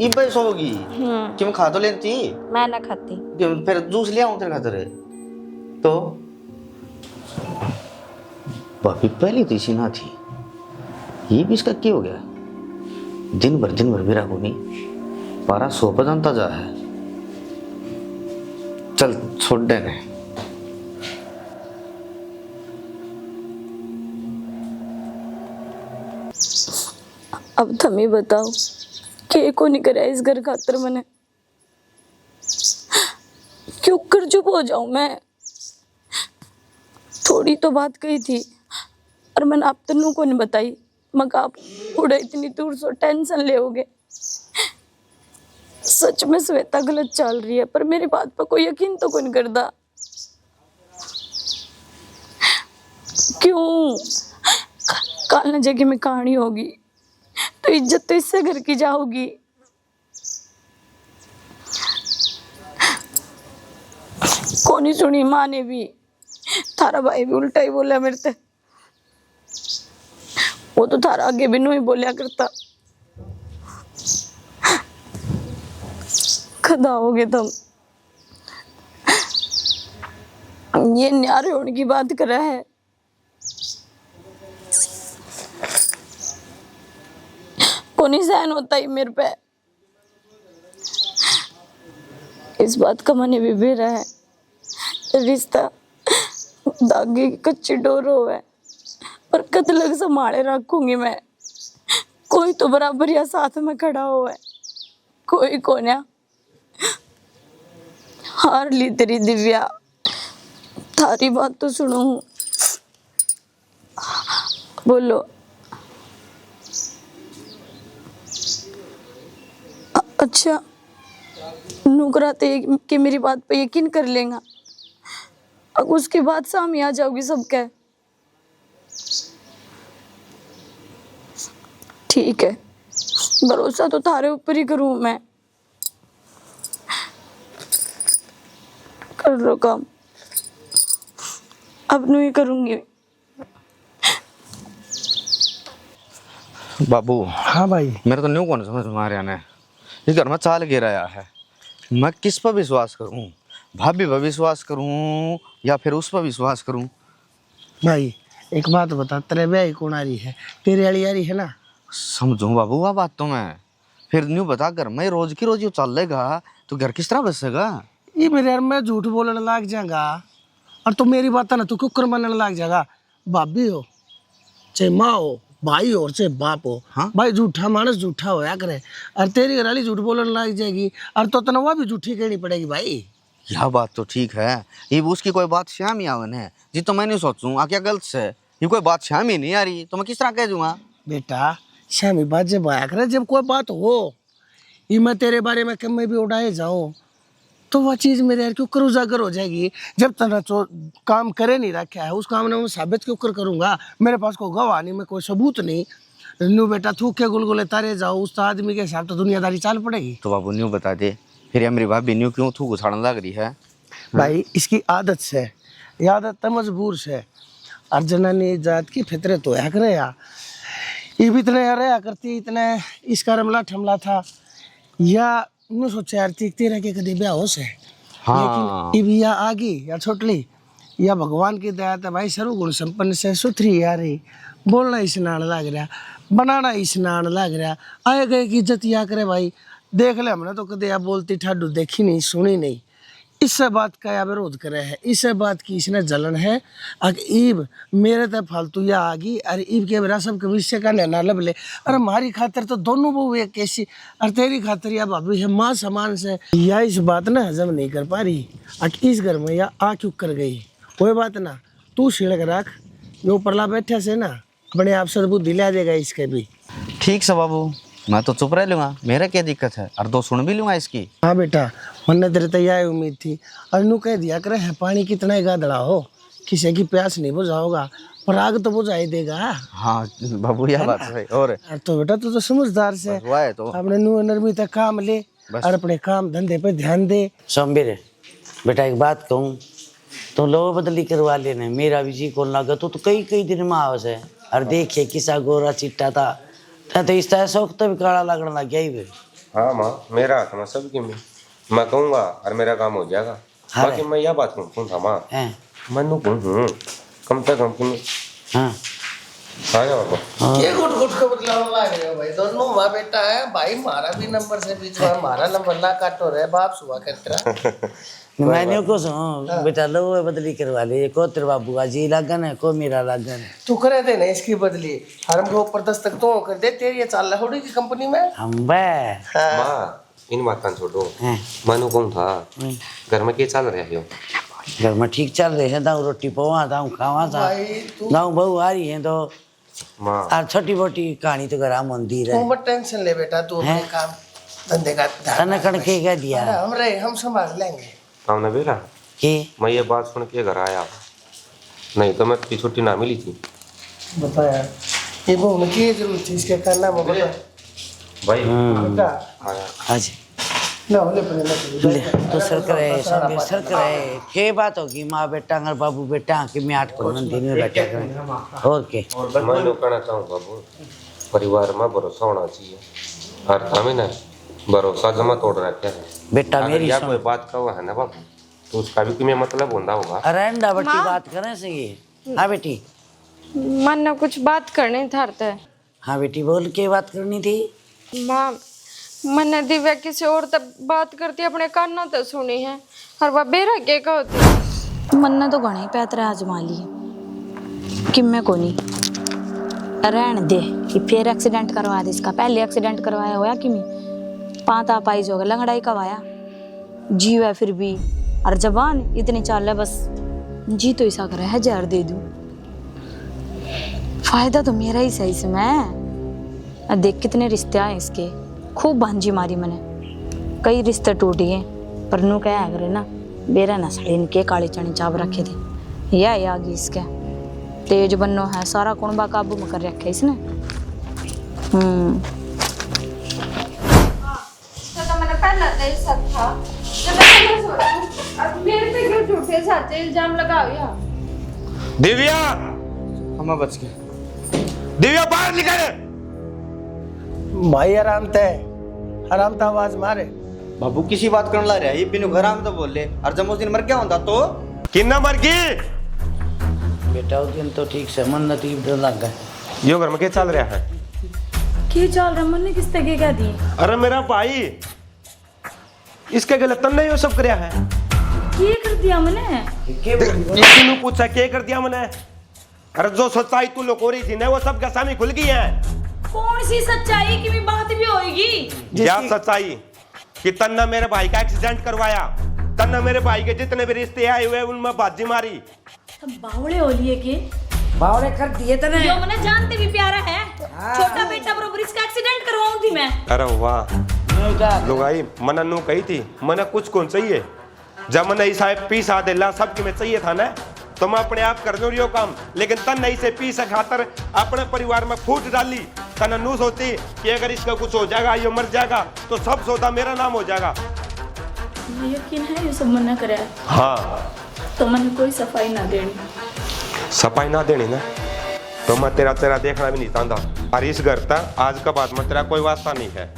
इब सोगी क्यों खा तो लेती
मैं ना खाती।
फिर जूस ले आऊं तेरे खातिर तो भाभी पहले तो इसी ना थी, ये भी इसका क्या हो गया। दिन भर मेरा को नहीं पारा 100 पर जानता जा है। चल छोड़ देने।
अब तुम ही बताओ के को नहीं करे इस घर खातर मैंने क्यों कर चुप हो जाऊं मैं। थोड़ी तो बात कही थी और मैंने आप तन्नू को नहीं बताई, मगर आप उड़े इतनी दूर से टेंशन ले होगे। सच में श्वेता गलत चल रही है पर मेरी बात पर कोई यकीन तो कौन करता। क्यों काल न जगह में कहानी होगी तो इज्जत तो इससे घर की जाओगी। कौन सुनी माँ ने भी, थारा भाई भी उल्टा ही बोला मेरे से, वो तो थारा आगे भी नहीं बोलिया करता। खदा होगे तुम, ये न्यारे होने की बात कर रहा है। कौन सहन होता ही मेरे पे। इस बात का मन भी बेरा है, रिश्ता धागे की कच्ची डोर है और कद लग संभाले रखूंगी मैं। कोई तो बराबर या साथ में खड़ा हो है, कोई कोन्या। हार ली तेरी दिव्या, थारी बात तो सुनो। बोलो। अच्छा, नुकराते कि मेरी बात पे यकीन कर लेगा, अब उसके बाद सामने आ जाओगी सबके। ठीक है, भरोसा तो थारे ऊपर ही करूं मैं। कर लो काम, अब नहीं करूंगी।
बाबू
हाँ भाई।
मेरे तो न्यू कौन समझ में आ रहा है, इस घर में चाल गिराया है। मैं किस पर विश्वास करूं? भाभी पर विश्वास करूं या फिर उस पर विश्वास करूं?
भाई एक बात बता, तेरे ब्याह कौन आ रही है? तेरी वाली आ रही है ना?
समझूं बाबू वह बात तो मैं, फिर न्यू बता, घर में रोज की रोज ये चल लेगा तो घर किस तरह बसेगा?
ये मेरे यार, मैं झूठ बोलने लग जाएगा और तू मेरी बात है ना, तू कुकर मानने लग जाएगा। भाभी हो चाहे माँ हो, भाई हो चाहे बाप हो,
हाँ?
भाई झूठा मानस झूठा होया करे। और तेरी घरवाली झूठ बोलने लग जाएगी और तो तनवा भी झूठी कहनी पड़ेगी भाई।
यह बात तो ठीक है, ये उसकी कोई बात श्याम ही आवन है जी, तो मैं नहीं सोचूं आ क्या गलत से, ये कोई बात श्याम ही नहीं आ रही तो मैं किस तरह कह दूंगा?
बेटा श्यामी बात जब आया करे, जब कोई बात हो, ये मैं तेरे बारे में कम में भी उड़ाए जाऊं तो वह चीज़ मेरे यार क्यों कर उजागर हो जाएगी। जब तक काम करे नहीं रखा है, उस काम ने मैं साबित क्यों कर करूँगा? मेरे पास कोई गवाह नहीं, मैं कोई सबूत नहीं। न्यू बेटा थूक के गुलगुले तारे जाओ, उस आदमी के हिसाब तो दुनियादारी चाल पड़ेगी।
तो बाबू न्यू बता दे, फिर ये मेरी भाभी न्यू क्यों थूक उछाड़ने लग रही है?
भाई इसकी आदत से, ये आदत तो मजबूर से। और जनानी जात की फितरत तो है करे यार, ये भी इतने रहा करती, इतने इसका रमला ठमला था या नु सोचा यार तेरा के कभी ब्याह हो से।
हाँ।
लेकिन ये भी या आगी या छोटली या भगवान की दया था भाई, सर्वगुण संपन्न से सुथरी यार ही बोलना स्नान लग रहा, बनाना स्नान लग रहा, आए गए की इज्जत या करे भाई। देख ले हमने तो कदे या बोलती ठाडू देखी नहीं सुनी नहीं, इससे बात का या विरोध करे है, इससे बात की इसने जलन है। अगर ईब मेरे तक फालतू या आगी अरे ईब के मेरा सब भविष्य का नैना लब ले, अरे हमारी खातर तो दोनों बहू एक कैसी, और तेरी खातर या भाभी है माँ समान से। या इस बात ना हजम नहीं कर पा रही, इस घर में या आ क्यों कर गई? कोई बात ना, तू छिड़क रख, जो परला बैठे से ना अपने आप सदबुद्धि ला देगा इसके भी।
ठीक से बाबू, मैं तो चुप रह लूंगा, मेरा क्या दिक्कत है, और दो सुन भी लूंगा इसकी।
हाँ बेटा, मन तेरे तैयार उम्मीद थी, और नू कह दिया करे है पानी कितना ही गादड़ा हो, किसी की प्यास नहीं बुझाओगा, पर आग तो बुझा ही देगा।
हाँ बाबू यह बात है। और
तो बेटा तू तो समझदार से,
हुआ है तो
अपने नू नरमी तक काम ले और अपने काम धंधे पे ध्यान दे।
सोमबीर बेटा एक बात कहूँ, तो लो बदली करवा लेने, मेरा भी जी को लगा तो कई कई दिन में आवस है। और देखिए किसा गोरा चिट्टा था, तो इस तरह शौक तो भी काला लगने लग गया ही।
हाँ माँ, मेरा हाथ में सबकी में मैं कहूँगा और मेरा काम हो जाएगा। बाकी मैं यह बात कहूँ था माँ, मनु कहूँ कम से कम की
हाँ
आ जाओ बाबा।
ये गुट गुट को बदलाव लग रहे हो भाई, दोनों माँ बेटा है भाई, मारा भी नंबर से बीच में, हमारा नंबर ना काटो रे बाप सुबह कटरा।
मैंने को सुनो बेटा, लो बदली करवा ले, को तेरे बाबू का जी लागन है, को मेरा लागन है।
तू करे दे ना इसकी बदली, हरम को ऊपर दस्तक तो कर दे, तेरी ये चाल रहा की कंपनी में।
हम बे
माँ इन बात छोड़ो, मनु कहूँ था घर में क्या चल रहा है?
घर में ठीक चल रहे हैं, दाऊ रोटी पवा दाऊ खावा था, दाऊ बहू आ रही है तो
माँ
और छोटी मोटी कहानी तो घर मंदिर है।
तू मत टेंशन ले बेटा, तू अपने काम धंधे का
तने कणके क्या दिया
हम रहे, हम संभाल लेंगे।
हमने बेरा
कि
मैं ये बात सुन के घर आया, नहीं तो मैं छुट्टी ना मिली थी।
बता यार, ये बहू में की जरूरत थी इसके करना में बता
भाई
बेटा।
आया
आज
ना होले पर ना
ले तो सर करे सर करे के बात होगी, माँ बेटा अगर बाबू बेटा कि मैं 8 को दिन में बैठा करें और के।
मैं लोग कहना चाहूँ बाबू, परिवार में भरोसा होना चाहिए, और हमें ना भरोसा जमा तोड़ रखा है।
बेटा
अगर
मेरी
या
सुन,
कोई बात का हुआ है ना बाबू, तो उसका भी तुम्हें मतलब होता होगा।
अरे अंडा बट्टी बात करें से ये। हाँ बेटी,
मन ने कुछ बात करनी था।
हाँ बेटी बोल के बात करनी थी।
माँ
मैंने दिव्या किसी और तक बात करती अपने कानों तक सुनी है और वह बेरा के कहती
मन ने तो घणे पैतरा आजमा लिए कि मैं को नहीं रहन दे कि फिर एक्सीडेंट करवा दे। इसका पहले एक्सीडेंट करवाया होया कि मैं पाता पाई होगा लंगड़ाई कवाया जीव है फिर भी और जबान इतनी चाल है बस जी तो ऐसा करे है जहर दे दूं। फायदा तो मेरा ही सही इसमें। देख कितने रिश्ते आए इसके, खूब भांजी मारी मैंने, कई रिश्ते टूट गए पर नू क्या करे ना बेरा ना साड़ी इनके काले चने चाप रखे थे यह आगे इसके तेज बनो है सारा कुणबा काबू में कर रखे इसने।
तो मैंने पहला दे सकता जब मैं सोचूं अब मेरे पे क्यों झूठे सच्चे इल्जाम लगाया।
दिव्या
हम बच गए।
दिव्या बाहर निकल।
भाई आराम था आवाज मारे।
बाबू किसी बात करने ला रहा है ये बिनु घर आम तो बोल ले और जब उस दिन मर क्या होता तो
किन्ना मर गई
बेटा उस दिन तो ठीक से मन नतीब डर लग गए।
यो घर में क्या चल रहा है?
की चल रहा मन ने किस तरीके क्या दी?
अरे मेरा भाई इसके गलत तन्ने यो सब करया है।
की कर दिया मैंने?
किसी ने पूछा क्या कर दिया मैंने? अरे जो सच्चाई तू लोग हो रही थी ना वो सब सामने खुल गई है।
कौन सी सच्चाई की भी बात भी होगी?
क्या सच्चाई कि तन्ना मेरे भाई का एक्सीडेंट करवाया, तन्ना मेरे भाई के जितने भी रिश्ते आए हुए उनमें बाजी मारी।
सब बावड़े हो लिए के
बावड़े कर दिए तने
जो मैंने जानते भी प्यारा है छोटा बेटा बरोबर इसका एक्सीडेंट करवाऊं थी मैं।
अरे वाह लुगाई मना नू कही थी मना कुछ कौन चाहिए जब मैंने ऐसा पीस आ दिला सबके में चाहिए था ना तो मैं अपने आप कर दूं यो काम, लेकिन तन नहीं से पी से खातर अपने परिवार में फूट डाली। तन नू सोचती कि अगर इसका कुछ हो जाएगा ये मर जाएगा तो सब सौदा मेरा नाम हो जाएगा।
यकीन है ये सब मना करे
हाँ
तो मैंने कोई सफाई ना देनी।
सफाई ना देनी ना तो मैं तेरा देखना भी नहीं चाहता और इस घर तक आज का बाद में तेरा कोई वास्ता नहीं है।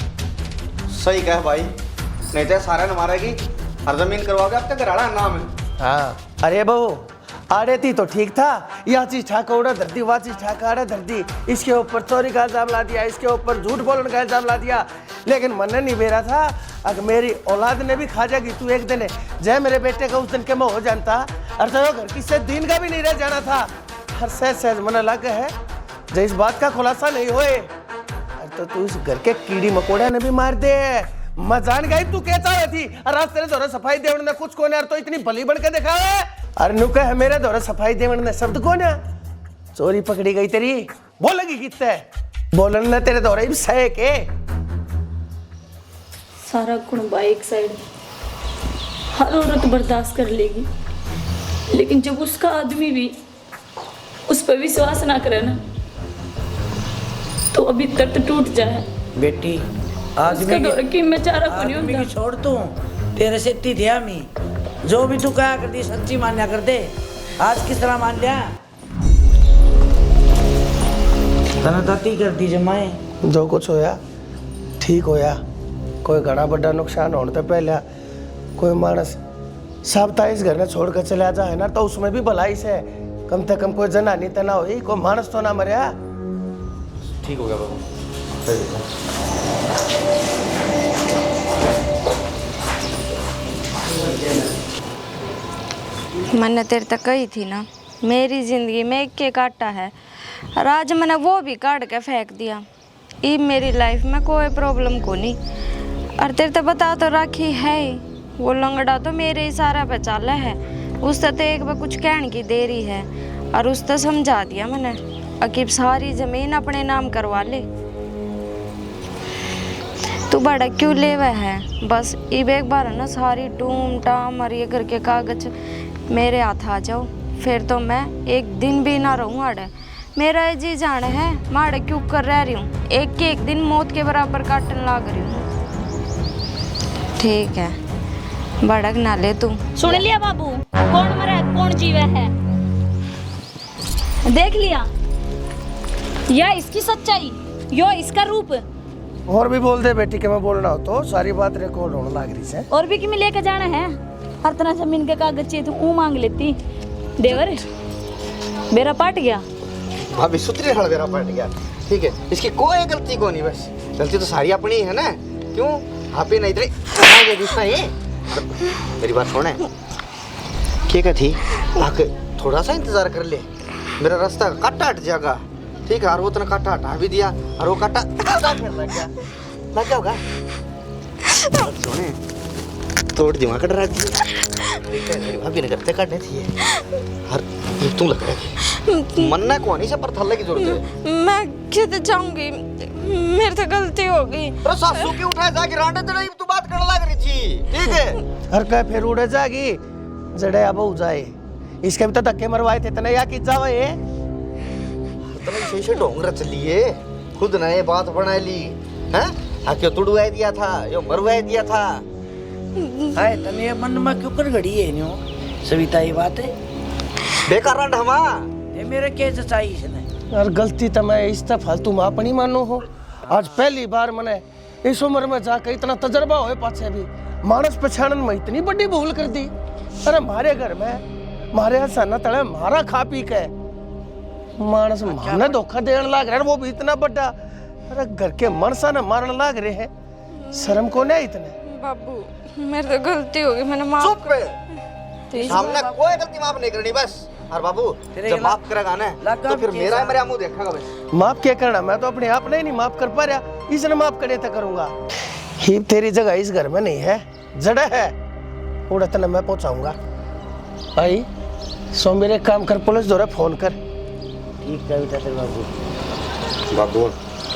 सही कह भाई नहीं तो सारा न मारेगी हर जमीन करवाओगे आपका घराड़ा नाम है।
हाँ अरे बहू आड़े थी तो ठीक था, यह चीज ठाका उड़ा धरती वह चीज ठाका आड़ा धरती, इसके ऊपर चोरी का इल्जाम ला दिया, इसके ऊपर झूठ बोलने का इल्जाम ला दिया। लेकिन मन नहीं बेरा था अगर मेरी औलाद ने भी खा जाएगी तू एक दिन जय मेरे बेटे का उस दिन के मैं हो जानता और तो घर किसी दिन का भी नहीं रह जाना था। हर सहज मन लग है जब इस बात का खुलासा नहीं होए तो तू इस घर के कीड़ी मकोड़ा ने भी मार दे। मैं जान गई तू क्या चाह रही थी और आज तेरे दौरे सफाई देवण ने कुछ कोने तो इतनी भली बन के देखा है। अरे नु कह मेरे दौरे सफाई देवण ने शब्द कौन है चोरी पकड़ी गई तेरी बोलेगी कितने बोलन ने तेरे दौरे भी सह के
सारा कुणबा एक साइड हर औरत बर्दाश्त कर लेगी लेकिन जब उसका आदमी भी उस पर विश्वास ना करे ना तो अभी तक टूट जाए।
बेटी आदमी
की मैं चारा को नहीं
आदमी की
होता।
छोड़ तू तेरे से इतनी ध्या मी जो भी तू कहा करती सच्ची मान्या कर दे। आज किस तरह मान लिया तना ताती करती जमाए
जो कुछ होया ठीक होया। कोई घना बड़ा नुकसान होने तो पहले कोई मानस साबता इस घर ने छोड़ कर चला जाए ना तो उसमें भी भलाई से कम से कम कोई जनानी तो ना हुई कोई मानस तो ना मरिया।
ठीक हो गया बाबू।
मैंने तेरे तक कही थी ना मेरी जिंदगी में एक के काटा है और आज मैंने वो भी काट के फेंक दिया। ई मेरी लाइफ में कोई प्रॉब्लम को नहीं और तेरे तो बता तो रखी है ही वो लंगड़ा तो मेरे इशारा पे चाला है उससे तो एक बार कुछ कहने की देरी है और उस तो समझा दिया मैंने अकीब सारी जमीन अपने नाम करवा ले। तू बड़ा क्यों ले हुआ है बस इब एक बार है ना सारी टूम टाम और ये घर के कागज मेरे हाथ आ जाओ फिर तो मैं एक दिन भी ना रहूँ आड़े। मेरा ये जी जाने है माड़े क्यों कर रह रही हूँ एक दिन मौत के बराबर काटने लग रही हूँ। ठीक है भड़क ना ले तू।
सुन लिया बाबू कौन मरा है कौन जीवा है देख लिया यह इसकी सच्चाई यो इसका रूप।
और भी बोल दे बेटी के मैं बोलना हो तो सारी बात रिकॉर्ड होने लग रही है।
और भी कि मैं लेके जाना है हर तरह जमीन के कागज चाहिए तो ऊ मांग लेती देवर मेरा पाट गया
भाभी सुतरी हड़ मेरा पट गया ठीक है इसकी कोई गलती को नहीं बस गलती तो सारी अपनी है ना क्यों आप ही नहीं थे आगे दूसरा ही मेरी बात सुने क्या थी आके थोड़ा सा इंतजार कर ले मेरा रास्ता काटा हट जाएगा ठीक है और वो तने काटा हटा भी दिया और वो काटा फिर लग गया होगा सोने तोड़ दिमाग कट रहा थी भाभी ने करते काटने थी हर तू लग रहा मन्ना कौन ही से पर थल्ले की जरूरत है
मैं खेत जाऊंगी मेरे से गलती हो गई
अरे सासू की उठाए जाके रांडे चढ़ाई तू बात करने लग रही थी ठीक है
हर कह फिर उड़े जागी जड़े अब हो जाए इसके भी तो धक्के मरवाए थे तने या की जावे
तने शेषे ढोंग रच लिए खुद नए बात बना ली हैं आके तुड़वाए दिया था यो मरवाए दिया था
हाय तने ये मन में क्यों कर घड़ी है न्यो सविता ये बात है
बेकार रंड हमा
ये मेरे के सच्चाई से नहीं
और गलती तो मैं इस तरह फालतू माँ अपनी मानो हो आज पहली बार मैंने इस उम्र में जाकर इतना तजर्बा हुए पाछे भी मानस पछाड़न में इतनी बड़ी भूल कर दी अरे हमारे घर में मारे हसाना तले मारा खा पी के मानस माने धोखा देने लग रहा है वो भी इतना बड़ा अरे घर के मनसा ने मारने लग रहे हैं शर्म को नहीं इतने
बाबू मेरे से गलती हो गई मैंने माफ
चुप पे सामने कोई गलती माफ नहीं करनी बस और बाबू जब माफ करेगा ना तो फिर मेरा मेरा मुंह देखेगा बस
माफ क्या करना मैं तो अपने आप नहीं माफ कर पा रहा इसने माफ करे तो करूंगा ही तेरी जगह इस घर में नहीं है जड़ा है उड़त ने मैं पहुंचाऊंगा भाई सो मेरे काम कर पुलिस दौरे फोन कर
ठीक कविता तेरे बाबू
बाबू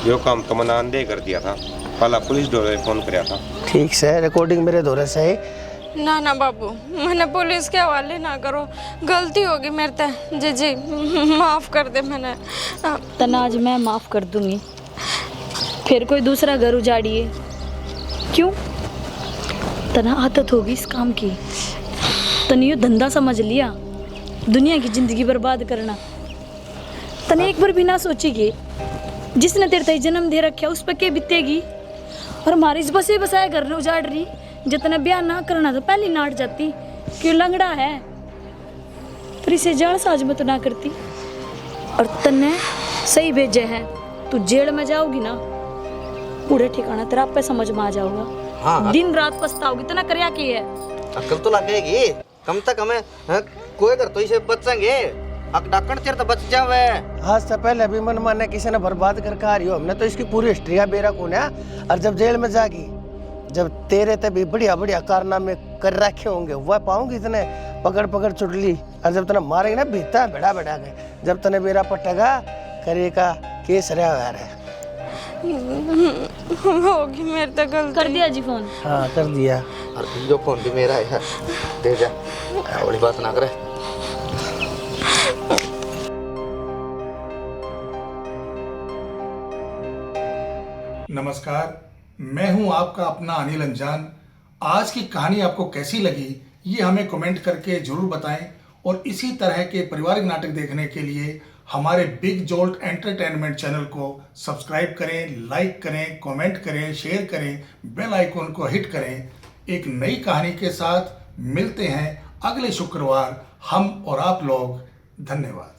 यो काम तो मैंने आंधे कर दिया था पहला पुलिस डोरे फोन कराया था
ठीक से रिकॉर्डिंग मेरे दौरे से है
ना ना बाबू मैंने पुलिस के हवाले ना करो गलती होगी मेरे से जी जी माफ कर दे मैंने
तना आज मैं माफ़ कर दूंगी फिर कोई दूसरा घर उजाड़िए क्यों तना आदत होगी इस काम की तने ये धंधा समझ लिया दुनिया की ज़िंदगी बर्बाद करना तने एक बार भी ना सोचेगी जिसने तेरे तय जन्म दे रखा उस पर क्या बीतेगी और हमारी इस बसे बसाए घर ने उजाड़ रही जितना ब्याह ना करना तो पहले नाट जाती क्यों लंगड़ा है फिर इसे जाड़ साज में तो ना करती और तन्ने सही भेजे है तू जेल में जाओगी ना पूरे ठिकाना तेरा पे समझ में आ जाओगा
हाँ।
दिन रात पछताओगी तना करया की है
अकल तो लगेगी कम तक हमें कोई घर तो इसे बचेंगे डाकण तेरे तो बच जावे
आज से पहले अभी मन माने किसी ने बर्बाद करके आ रही हो हमने तो इसकी पूरी हिस्ट्री बेरा कौन है और जब जेल में जागी जब तेरे तभी बढ़िया बढ़िया कारनामे कर रखे होंगे वह पाऊंगी इतने पकड़ पकड़ चुटली और जब तने मारेंगे ना भीता बेड़ा बेड़ा के जब तने मेरा पटेगा करेगा केस रहा है
होगी मेरे से गलती
कर दिया जी फोन
हाँ कर दिया
और जो फोन भी मेरा है दे जा बड़ी बात ना करे
नमस्कार मैं हूं आपका अपना अनिल अंजान आज की कहानी आपको कैसी लगी ये हमें कमेंट करके जरूर बताएं और इसी तरह के पारिवारिक नाटक देखने के लिए हमारे बिग जोल्ट एंटरटेनमेंट चैनल को सब्सक्राइब करें लाइक करें कमेंट करें शेयर करें बेल आइकॉन को हिट करें एक नई कहानी के साथ मिलते हैं अगले शुक्रवार हम और आप लोग धन्यवाद।